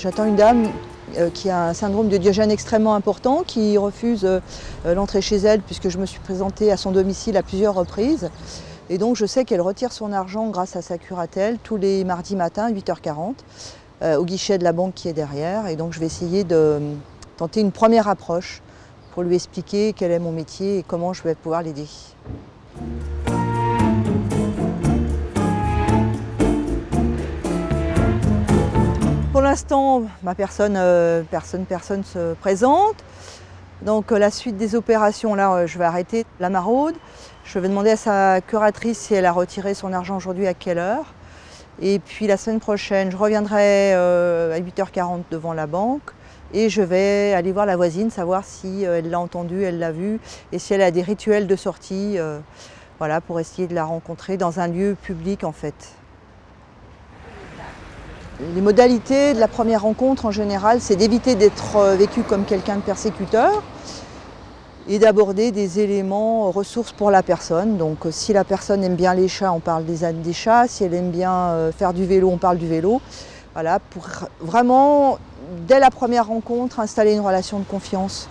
J'attends une dame qui a un syndrome de Diogène extrêmement important, qui refuse l'entrée chez elle puisque je me suis présentée à son domicile à plusieurs reprises. Et donc je sais qu'elle retire son argent grâce à sa curatelle tous les mardis matins à 8h40 au guichet de la banque qui est derrière. Et donc je vais essayer de tenter une première approche pour lui expliquer quel est mon métier et comment je vais pouvoir l'aider. Pour l'instant, personne se présente. Donc la suite des opérations, là, je vais arrêter la maraude. Je vais demander à sa curatrice si elle a retiré son argent aujourd'hui, à quelle heure. Et puis la semaine prochaine, je reviendrai à 8h40 devant la banque et je vais aller voir la voisine, savoir si elle l'a entendu, elle l'a vu et si elle a des rituels de sortie, voilà, pour essayer de la rencontrer dans un lieu public en fait. Les modalités de la première rencontre en général, c'est d'éviter d'être vécu comme quelqu'un de persécuteur et d'aborder des éléments ressources pour la personne. Donc si la personne aime bien les chats, on parle des chats. Si elle aime bien faire du vélo, on parle du vélo. Voilà, pour vraiment, dès la première rencontre, installer une relation de confiance.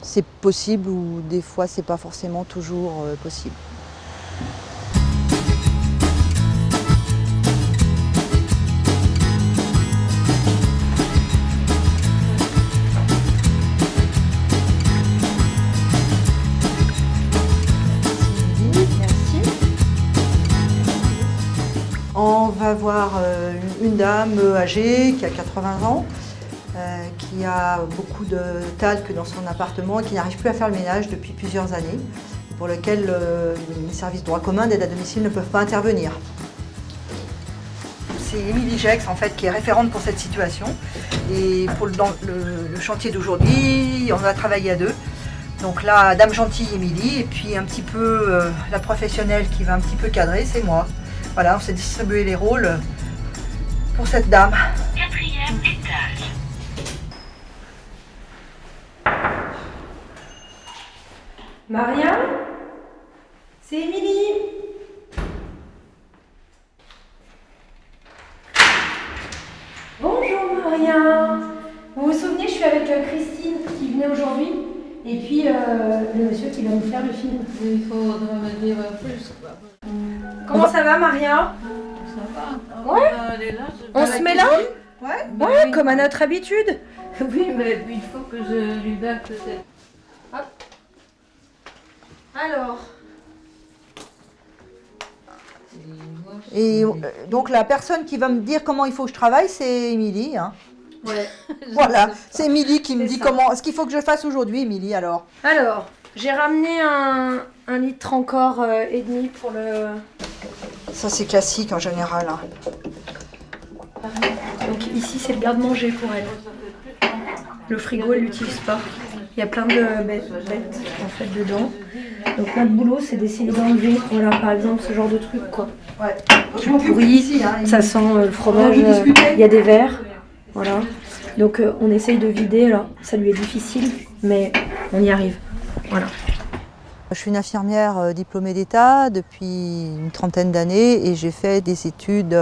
C'est possible ou des fois, c'est pas forcément toujours possible. On va voir une dame âgée qui a 80 ans, qui a beaucoup de talc dans son appartement et qui n'arrive plus à faire le ménage depuis plusieurs années, pour lequel les services droit commun d'aide à domicile ne peuvent pas intervenir. C'est Émilie Gex en fait qui est référente pour cette situation et pour le chantier d'aujourd'hui, on a travaillé à deux. Donc là, dame gentille Émilie et puis un petit peu la professionnelle qui va un petit peu cadrer, c'est moi. Voilà, on s'est distribué les rôles pour cette dame. 4e étage. Maria? C'est Émilie. Bonjour Maria. Vous vous souvenez, je suis avec Christine qui venait aujourd'hui et puis le monsieur qui va nous faire le film. Il faudra me dire plus. Comment ça va Maria? Ça va. Ouais. Elle est là, On se met là? Ouais. Ouais, comme à notre habitude. Oui, mais il faut que je lui donne peut-être. Hop. Alors. Et donc la personne qui va me dire comment il faut que je travaille, c'est Émilie. Hein. Ouais. Voilà, c'est Émilie qui me dit ça. comment, ce qu'il faut que je fasse aujourd'hui, Émilie, alors. Alors, j'ai ramené un litre encore et demi pour le... Ça, c'est classique en général. Hein. Donc ici, c'est le garde-manger pour elle. Le frigo, elle l'utilise pas. Il y a plein de bêtes en fait dedans. Donc notre boulot, c'est d'essayer d'enlever, voilà, par exemple, ce genre de truc, quoi. Ouais. Qui pourrit, ça sent le fromage, il y a des verres, voilà. Donc on essaye de vider, là. Ça lui est difficile, mais on y arrive, voilà. Je suis une infirmière diplômée d'État depuis une trentaine d'années et j'ai fait des études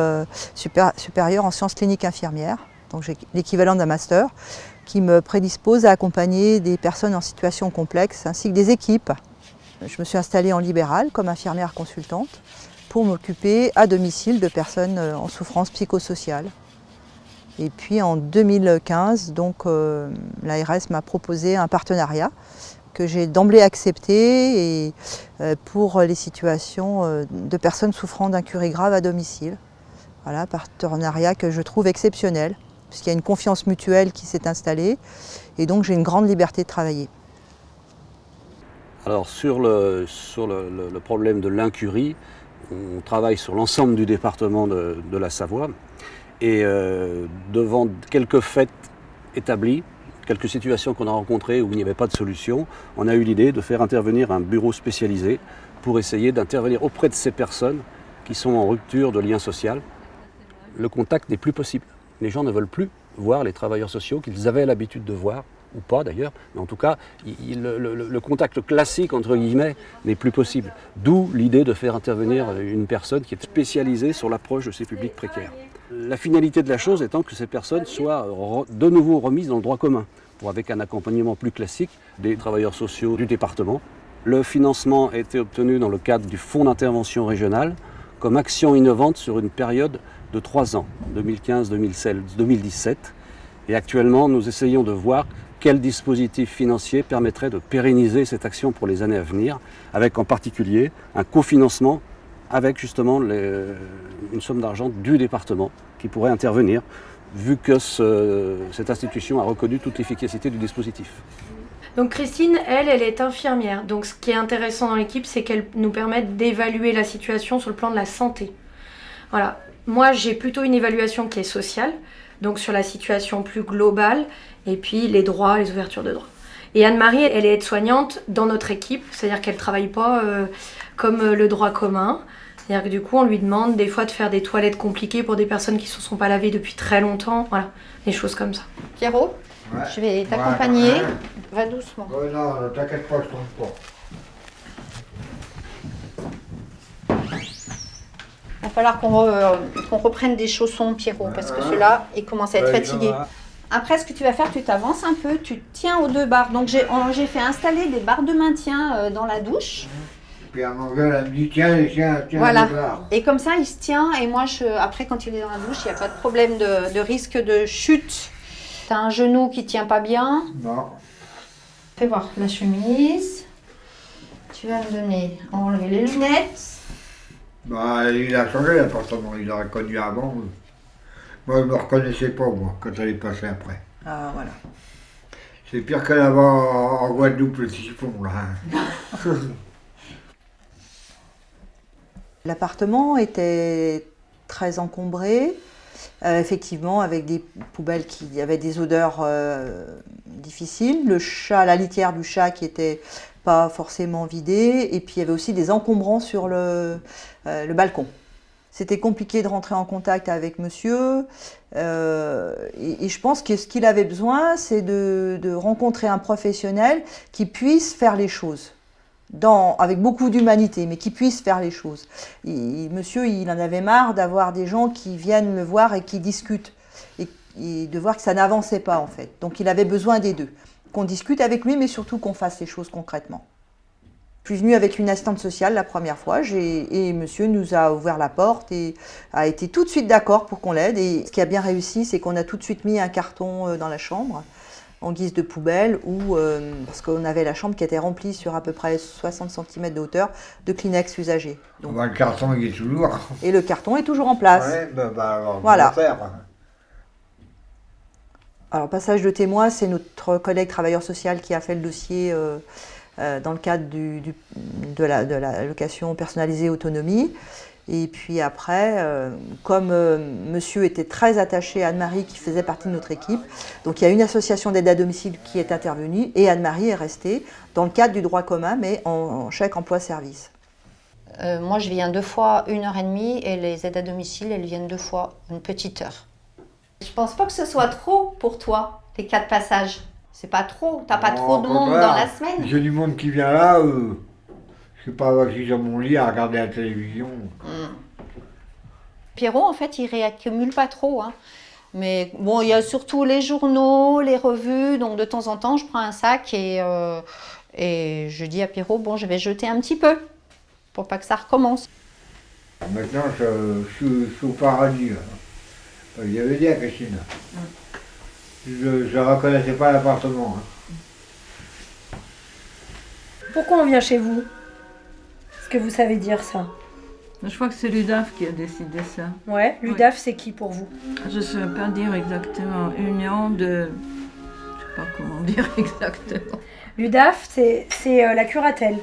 supérieures en sciences cliniques infirmières. Donc j'ai l'équivalent d'un master qui me prédispose à accompagner des personnes en situation complexe ainsi que des équipes. Je me suis installée en libéral comme infirmière consultante pour m'occuper à domicile de personnes en souffrance psychosociale. Et puis en 2015, donc, l'ARS m'a proposé un partenariat que j'ai d'emblée accepté et, pour les situations de personnes souffrant d'incurie grave à domicile. Voilà, partenariat que je trouve exceptionnel, puisqu'il y a une confiance mutuelle qui s'est installée et donc j'ai une grande liberté de travailler. Alors sur le problème de l'incurie, on travaille sur l'ensemble du département de la Savoie et devant quelques faits établis, quelques situations qu'on a rencontrées où il n'y avait pas de solution, on a eu l'idée de faire intervenir un bureau spécialisé pour essayer d'intervenir auprès de ces personnes qui sont en rupture de lien social. Le contact n'est plus possible. Les gens ne veulent plus voir les travailleurs sociaux qu'ils avaient l'habitude de voir ou pas d'ailleurs, mais en tout cas, le contact classique, entre guillemets, n'est plus possible. D'où l'idée de faire intervenir une personne qui est spécialisée sur l'approche de ces publics précaires. La finalité de la chose étant que ces personnes soient de nouveau remises dans le droit commun, avec un accompagnement plus classique des travailleurs sociaux du département. Le financement a été obtenu dans le cadre du Fonds d'intervention régional comme action innovante sur une période de 3 ans, 2015-2017. Et actuellement, nous essayons de voir quel dispositif financier permettrait de pérenniser cette action pour les années à venir, avec en particulier un cofinancement avec justement une somme d'argent du département qui pourrait intervenir, vu que cette institution a reconnu toute l'efficacité du dispositif. Donc Christine, elle est infirmière. Donc ce qui est intéressant dans l'équipe, c'est qu'elle nous permet d'évaluer la situation sur le plan de la santé. Voilà. Moi, j'ai plutôt une évaluation qui est sociale, donc sur la situation plus globale, et puis les droits, les ouvertures de droits. Et Anne-Marie, elle est aide-soignante dans notre équipe, c'est-à-dire qu'elle ne travaille pas comme le droit commun. C'est-à-dire que du coup, on lui demande des fois de faire des toilettes compliquées pour des personnes qui ne se sont pas lavées depuis très longtemps. Voilà, des choses comme ça. Pierrot, je vais t'accompagner. Va doucement. Non, ne t'inquiète pas, je tombe pas. Il va falloir qu'on reprenne des chaussons, Pierrot, parce que ceux-là, ils commencent à être fatigués. Après, ce que tu vas faire, tu t'avances un peu, tu tiens aux 2 barres. Donc, j'ai fait installer des barres de maintien dans la douche. Puis elle m'engueule, elle me dit tiens, Voilà. les barres. Et comme ça, il se tient. Et moi, après, quand il est dans la douche, il n'y a pas de problème de risque de chute. Tu as un genou qui ne tient pas bien. Non. Fais voir la chemise. Tu vas me donner, enlever les lunettes. Bah, il a changé l'appartement, il l'aurait connu avant. Moi, je ne me reconnaissais pas, moi, quand elle est passée après. Ah, voilà. C'est pire que là-bas en Guadeloupe, le siphon, là. L'appartement était très encombré, effectivement, avec des poubelles qui avaient des odeurs difficiles. Le chat, la litière du chat qui était pas forcément vidée, et puis il y avait aussi des encombrants sur le balcon. C'était compliqué de rentrer en contact avec monsieur, et je pense que ce qu'il avait besoin, c'est de rencontrer un professionnel qui puisse faire les choses. Avec beaucoup d'humanité, mais qui puisse faire les choses. Monsieur, il en avait marre d'avoir des gens qui viennent le voir et qui discutent, et de voir que ça n'avançait pas en fait. Donc il avait besoin des deux. Qu'on discute avec lui, mais surtout qu'on fasse les choses concrètement. Je suis venue avec une assistante sociale la première fois, et monsieur nous a ouvert la porte et a été tout de suite d'accord pour qu'on l'aide. Et ce qui a bien réussi, c'est qu'on a tout de suite mis un carton dans la chambre, en guise de poubelle, parce qu'on avait la chambre qui était remplie sur à peu près 60 cm de hauteur de Kleenex usagés. Donc, Le carton, il est toujours. et le carton est toujours en place. Ouais, alors, Voilà. on va faire. Alors, passage de témoin, c'est notre collègue travailleur social qui a fait le dossier dans le cadre de la location personnalisée autonomie. Et puis après, comme monsieur était très attaché à Anne-Marie qui faisait partie de notre équipe, donc il y a une association d'aide à domicile qui est intervenue et Anne-Marie est restée dans le cadre du droit commun, mais en chèque emploi-service. Moi, je viens 2 fois 1h30 et les aides à domicile, elles viennent 2 fois une petite heure. Je pense pas que ce soit trop pour toi, les 4 passages. C'est pas trop, t'as pas Non, trop de au monde contraire. dans la semaine. J'ai du monde qui vient là, je sais pas, je suis dans mon lit à regarder la télévision. Pierrot, en fait, il réaccumule pas trop. Hein. Mais bon, il y a surtout les journaux, les revues. Donc de temps en temps, je prends un sac et je dis à Pierrot, bon, je vais jeter un petit peu pour pas que ça recommence. Maintenant, je suis au paradis. Là. Il y avait dit à Christine. Je ne reconnaissais pas l'appartement. Hein. Pourquoi on vient chez vous? Est-ce que vous savez dire ça? Je crois que c'est l'UDAF qui a décidé ça. Ouais, l'UDAF, c'est qui pour vous? Je ne sais pas dire exactement. Union de... Je ne sais pas comment dire exactement. L'UDAF, c'est la curatelle.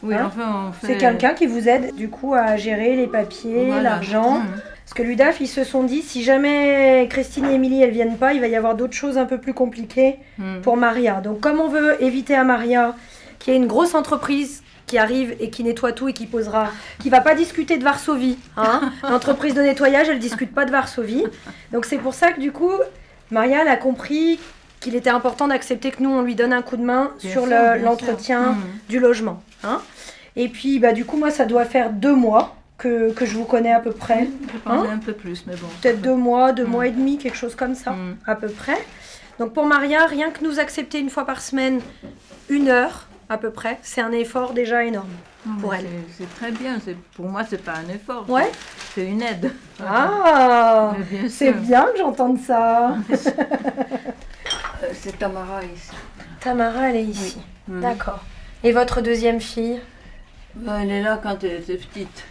Oui, Hein enfin, on fait... C'est quelqu'un qui vous aide du coup à gérer les papiers, Voilà. l'argent. Parce que l'UDAF, ils se sont dit, si jamais Christine et Émilie, elles viennent pas, il va y avoir d'autres choses un peu plus compliquées pour Maria. Donc comme on veut éviter à Maria qu'il y ait une grosse entreprise qui arrive et qui nettoie tout et qui va pas discuter de Varsovie. Hein. L'entreprise de nettoyage, elle discute pas de Varsovie. Donc c'est pour ça que du coup, Maria, elle a compris qu'il était important d'accepter que nous, on lui donne un coup de main Bien sur sûr, bien l'entretien sûr. du logement. Hein. Et puis, bah, du coup, moi, ça doit faire 2 mois que je vous connais à peu près. Je pensais un peu plus, mais bon. Peut-être 2 mois, 2 mois et demi, quelque chose comme ça, Mm. à peu près. Donc pour Maria, rien que nous accepter une fois par semaine, 1 heure à peu près, c'est un effort déjà énorme Non, pour mais elle. C'est très bien. Pour moi, c'est pas un effort. Ouais. C'est une aide. Ah, Mais bien c'est sûr. bien que j'entende ça. C'est Tamara ici. Tamara, elle est ici. Mhm. D'accord. Et votre deuxième fille, Elle est là quand elle était petite.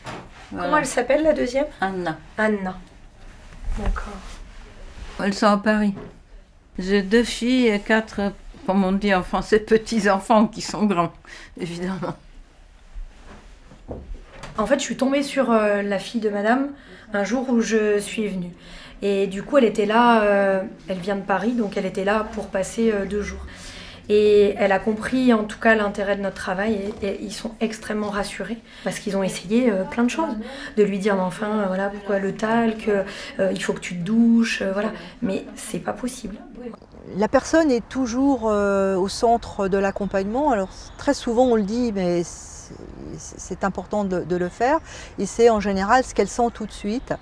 Voilà. comment elle s'appelle la deuxième? Anna. Anna. D'accord. Elles sont à Paris. J'ai 2 filles et 4, comme on dit en français, petits-enfants qui sont grands, évidemment. En fait, je suis tombée sur la fille de madame un jour où je suis venue. Et du coup, elle était là, elle vient de Paris, donc elle était là pour passer 2 jours. Et elle a compris en tout cas l'intérêt de notre travail et ils sont extrêmement rassurés parce qu'ils ont essayé plein de choses. De lui dire, mais enfin, voilà, pourquoi le talc, il faut que tu te douches, voilà. Mais c'est pas possible. La personne est toujours au centre de l'accompagnement. Alors très souvent on le dit, mais c'est important de le faire. Et c'est en général ce qu'elle sent tout de suite.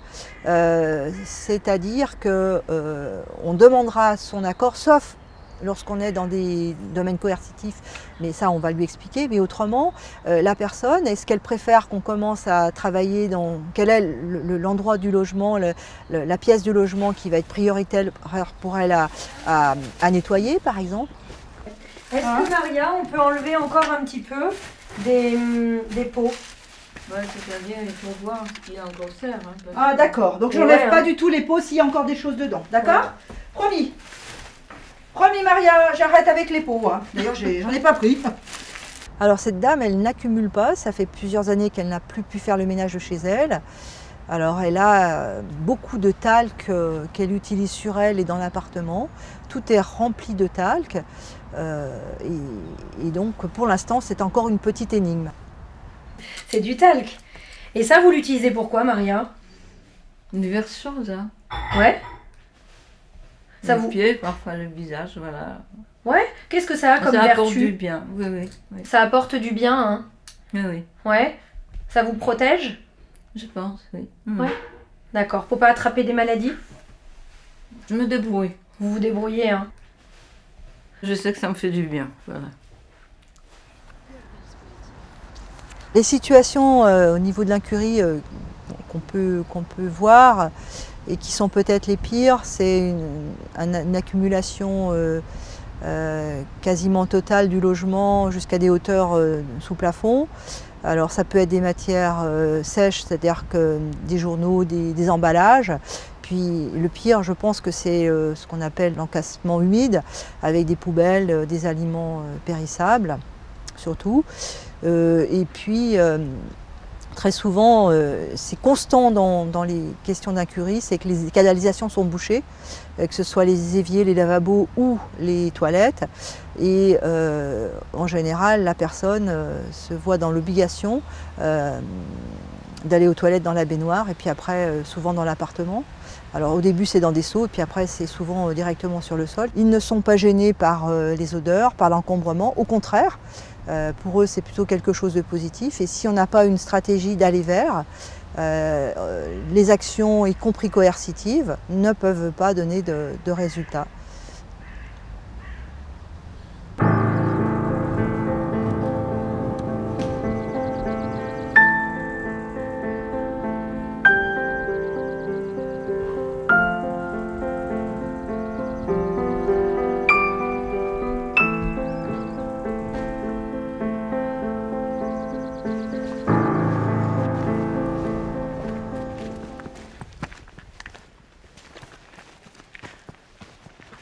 C'est-à-dire qu'on demandera son accord, sauf lorsqu'on est dans des domaines coercitifs, mais ça on va lui expliquer. Mais autrement, la personne, est-ce qu'elle préfère qu'on commence à travailler dans quel est l'endroit du logement, la pièce du logement qui va être prioritaire pour elle à nettoyer par exemple? Est-ce que Maria, on peut enlever encore un petit peu des pots? Ouais, c'est-à-dire, il faut voir ce qu'il y a encore serre. Hein, parce Ah que- d'accord, donc Ouais, j'enlève pas hein. du tout les pots s'il y a encore des choses dedans, d'accord? Promis. Promis Maria, j'arrête avec les pots. Hein. D'ailleurs, j'en ai pas pris. Alors cette dame, elle n'accumule pas, ça fait plusieurs années qu'elle n'a plus pu faire le ménage de chez elle. Alors elle a beaucoup de talc qu'elle utilise sur elle et dans l'appartement. Tout est rempli de talc et donc pour l'instant c'est encore une petite énigme. C'est du talc. Et ça, vous l'utilisez pourquoi, Maria? Diverses choses, hein. Ouais. Ça Les vous... pieds, parfois le visage, voilà. Ouais. Qu'est-ce que ça a comme Ça apporte vertu? du bien, oui, oui. Oui, Ça apporte du bien, hein. oui, oui. Ouais. Ça vous protège? Je pense, oui. Ouais. D'accord. Pour pas attraper des maladies? Je me débrouille. Vous vous débrouillez, hein. Je sais que ça me fait du bien, voilà. Les situations au niveau de l'incurie qu'on peut voir et qui sont peut-être les pires, c'est une accumulation quasiment totale du logement jusqu'à des hauteurs sous plafond. Alors ça peut être des matières sèches, c'est-à-dire que des journaux, des emballages. Puis le pire, je pense que c'est ce qu'on appelle l'encassement humide, avec des poubelles, des aliments périssables, surtout. Et puis, très souvent, c'est constant dans les questions d'incurie, c'est que les canalisations sont bouchées, que ce soit les éviers, les lavabos ou les toilettes. Et en général, la personne se voit dans l'obligation d'aller aux toilettes dans la baignoire et puis après, souvent dans l'appartement. Alors au début c'est dans des seaux et puis après c'est souvent directement sur le sol. Ils ne sont pas gênés par les odeurs, par l'encombrement, au contraire. Pour eux, c'est plutôt quelque chose de positif. Et si on n'a pas une stratégie d'aller vers, les actions, y compris coercitives, ne peuvent pas donner de résultats.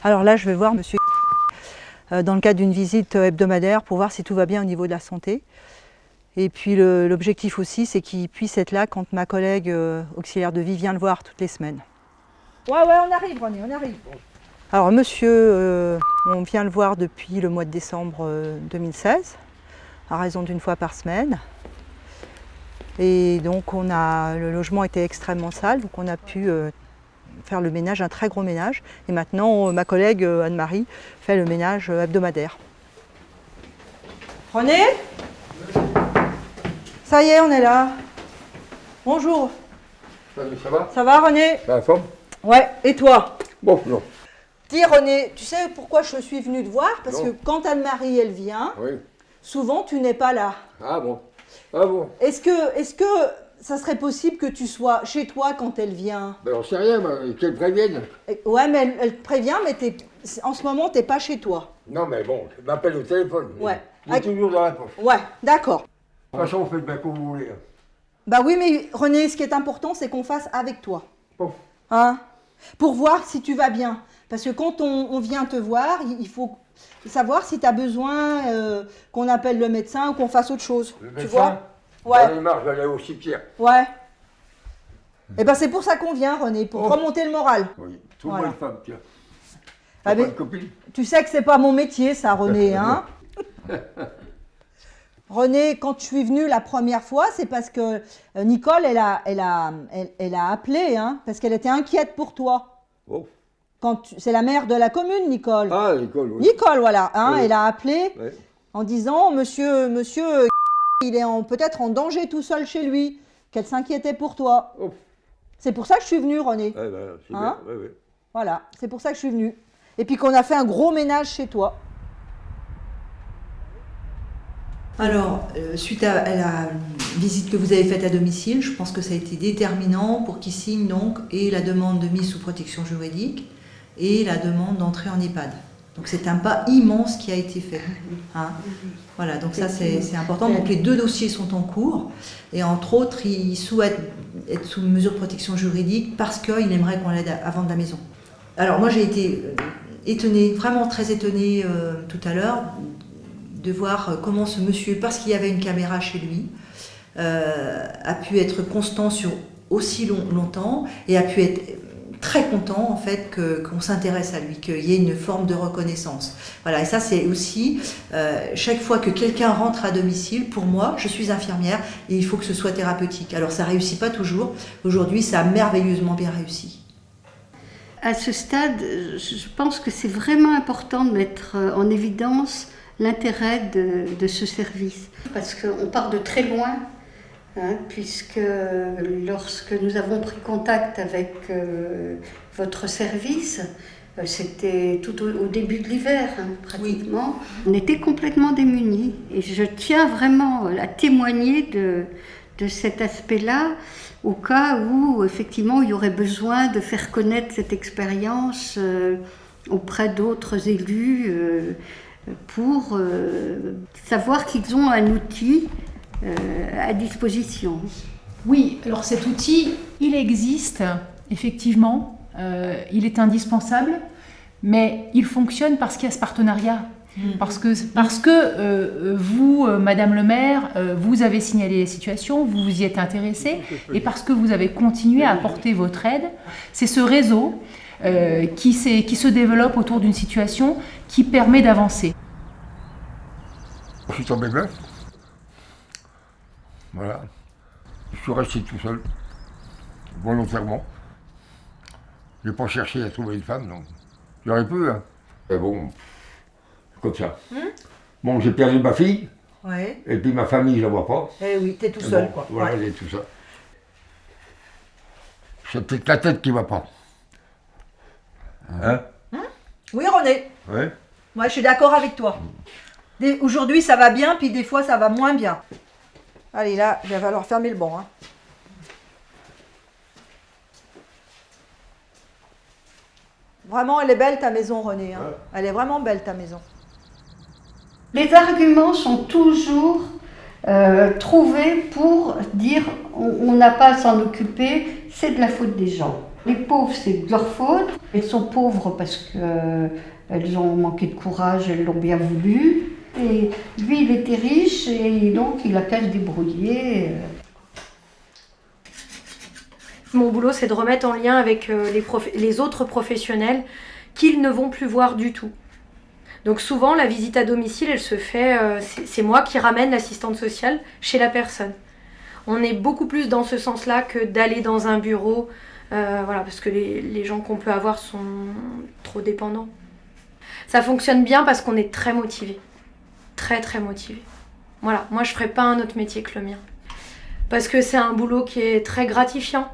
Alors là, je vais voir monsieur dans le cadre d'une visite hebdomadaire pour voir si tout va bien au niveau de la santé. Et puis l'objectif aussi, c'est qu'il puisse être là quand ma collègue auxiliaire de vie vient le voir toutes les semaines. Ouais, on arrive René, on arrive. Alors monsieur, on vient le voir depuis le mois de décembre 2016, à raison d'une fois par semaine. Et donc le logement était extrêmement sale, donc on a pu faire le ménage, un très gros ménage. Et maintenant, ma collègue Anne-Marie fait le ménage hebdomadaire. René ? Ça y est, on est là. Bonjour. Salut, ça va? Ça va, René? La forme? Ouais, et toi? Bon, non. Dis, René, tu sais pourquoi je suis venue te voir? Parce Non. que quand Anne-Marie, elle vient, Oui. souvent, tu n'es pas là. Ah bon? Ah bon? Est-ce que ça serait possible que tu sois chez toi quand elle vient? Ben on sait rien, qu'elle prévienne. Ouais, mais elle te prévient, mais en ce moment, t'es pas chez toi. Non, mais bon, je m'appelle au téléphone. Ouais. Il est toujours dans la poche. Ouais, d'accord. De toute façon, vous faites bien comme vous voulez. Bah oui, mais René, ce qui est important, c'est qu'on fasse avec toi. Bon. Hein? Pour voir si tu vas bien. Parce que quand on vient te voir, il faut savoir si tu as besoin qu'on appelle le médecin ou qu'on fasse autre chose. Le Tu médecin, vois? dans les marches, j'allais au cimetière. Ouais. Et ben c'est pour ça qu'on vient, René, pour remonter le moral. Oui, trouve-moi Voilà. une femme, tiens. Ah, T'as mais pas de copine? tu sais que c'est pas mon métier, ça, René, hein? René, quand je suis venue la première fois, c'est parce que Nicole, elle a appelé, hein, parce qu'elle était inquiète pour toi. Oh. C'est la mère de la commune, Nicole. Ah, l'école, oui. Nicole, voilà, hein, Oui. elle a appelé Ouais. en disant monsieur, il est peut-être en danger tout seul chez lui, qu'elle s'inquiétait pour toi. Oh. C'est pour ça que je suis venue, René. Eh ben, c'est Hein? bien, oui, oui. Voilà, c'est pour ça que je suis venue. Et puis qu'on a fait un gros ménage chez toi. Alors, suite à la visite que vous avez faite à domicile, je pense que ça a été déterminant pour qu'il signe donc et la demande de mise sous protection juridique et la demande d'entrée en EHPAD. Donc c'est un pas immense qui a été fait. Hein. Voilà, donc ça c'est important. Donc les 2 dossiers sont en cours et entre autres, il souhaite être sous mesure de protection juridique parce qu'il aimerait qu'on l'aide à vendre la maison. Alors moi j'ai été étonnée, vraiment très étonnée tout à l'heure de voir comment ce monsieur, parce qu'il y avait une caméra chez lui, a pu être constant sur aussi longtemps et a pu être très content en fait qu'on s'intéresse à lui, qu'il y ait une forme de reconnaissance. Voilà, et ça c'est aussi, chaque fois que quelqu'un rentre à domicile, pour moi, je suis infirmière et il faut que ce soit thérapeutique. Alors ça ne réussit pas toujours, aujourd'hui ça a merveilleusement bien réussi. À ce stade, je pense que c'est vraiment important de mettre en évidence l'intérêt de ce service. Parce qu'on part de très loin, hein, puisque lorsque nous avons pris contact avec votre service, c'était tout au début de l'hiver, hein, pratiquement. Oui. On était complètement démunis. Et je tiens vraiment à témoigner de cet aspect-là, au cas où, effectivement, il y aurait besoin de faire connaître cette expérience auprès d'autres élus, pour savoir qu'ils ont un outil à disposition. Oui, alors cet outil, il existe, effectivement, il est indispensable, mais il fonctionne parce qu'il y a ce partenariat. Parce que vous, Madame le maire, vous avez signalé la situation, vous vous y êtes intéressée, et parce que vous avez continué à apporter votre aide, c'est ce réseau qui se développe autour d'une situation qui permet d'avancer. Je suis tombé bœuf. Voilà. Je suis resté tout seul, volontairement. Je n'ai pas cherché à trouver une femme, donc j'aurais pu. Hein. Mais bon, comme ça. Bon, j'ai perdu ma fille, Ouais. et puis ma famille, je ne la vois pas. Eh oui, t'es tout Mais seul, bon, quoi. Voilà, Ouais. j'ai tout ça. C'est peut-être la tête qui ne va pas. Hein? Oui, René. Ouais. Moi, je suis d'accord avec toi. Aujourd'hui, ça va bien, puis des fois, ça va moins bien. Allez, là, il va falloir fermer le banc. Hein. Vraiment, elle est belle, ta maison, René. Hein. Elle est vraiment belle, ta maison. Les arguments sont toujours trouvés pour dire on n'a pas à s'en occuper, c'est de la faute des gens. Les pauvres, c'est de leur faute. Elles sont pauvres parce qu'elles ont manqué de courage, elles l'ont bien voulu. Et lui, il était riche et donc il a qu'à se débrouiller. Mon boulot, c'est de remettre en lien avec les autres professionnels qu'ils ne vont plus voir du tout. Donc souvent, la visite à domicile, elle se fait, c'est moi qui ramène l'assistante sociale chez la personne. On est beaucoup plus dans ce sens-là que d'aller dans un bureau Voilà, parce que les gens qu'on peut avoir sont trop dépendants. Ça fonctionne bien parce qu'on est très motivés. Très très motivés. Voilà, moi je ferais pas un autre métier que le mien. Parce que c'est un boulot qui est très gratifiant.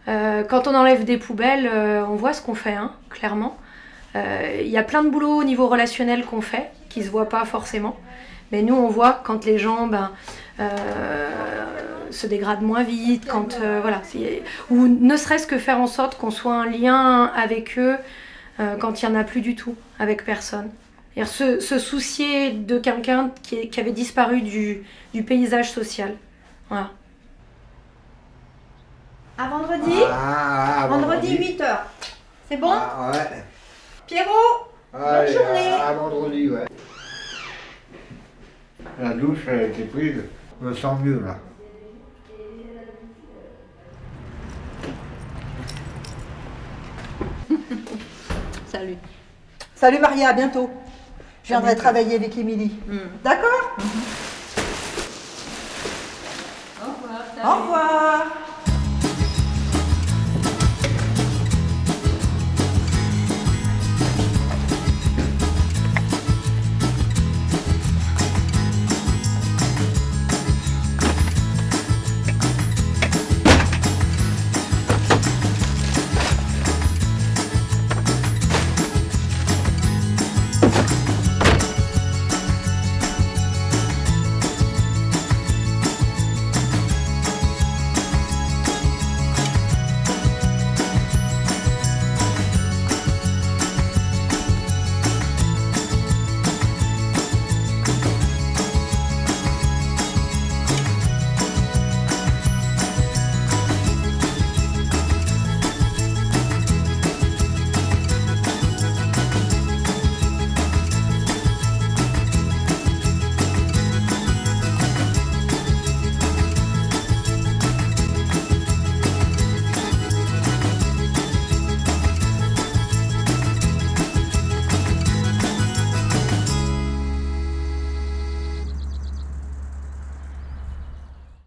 Quand on enlève des poubelles, on voit ce qu'on fait, hein, clairement. Il y a plein de boulots au niveau relationnel qu'on fait, qui se voient pas forcément. Mais nous, on voit quand les gens se dégradent moins vite, quand, voilà, ou ne serait-ce que faire en sorte qu'on soit un lien avec eux quand il n'y en a plus du tout, avec personne. Se soucier de quelqu'un qui avait disparu du paysage social. Voilà. À vendredi, vendredi 8h. C'est bon? Ouais. Pierrot, Allez, journée. à vendredi, ouais. La douche, elle a été prise. Je me sens mieux, là. Salut. Salut Maria, à bientôt. Je viendrai travailler avec Émilie. D'accord? Au revoir.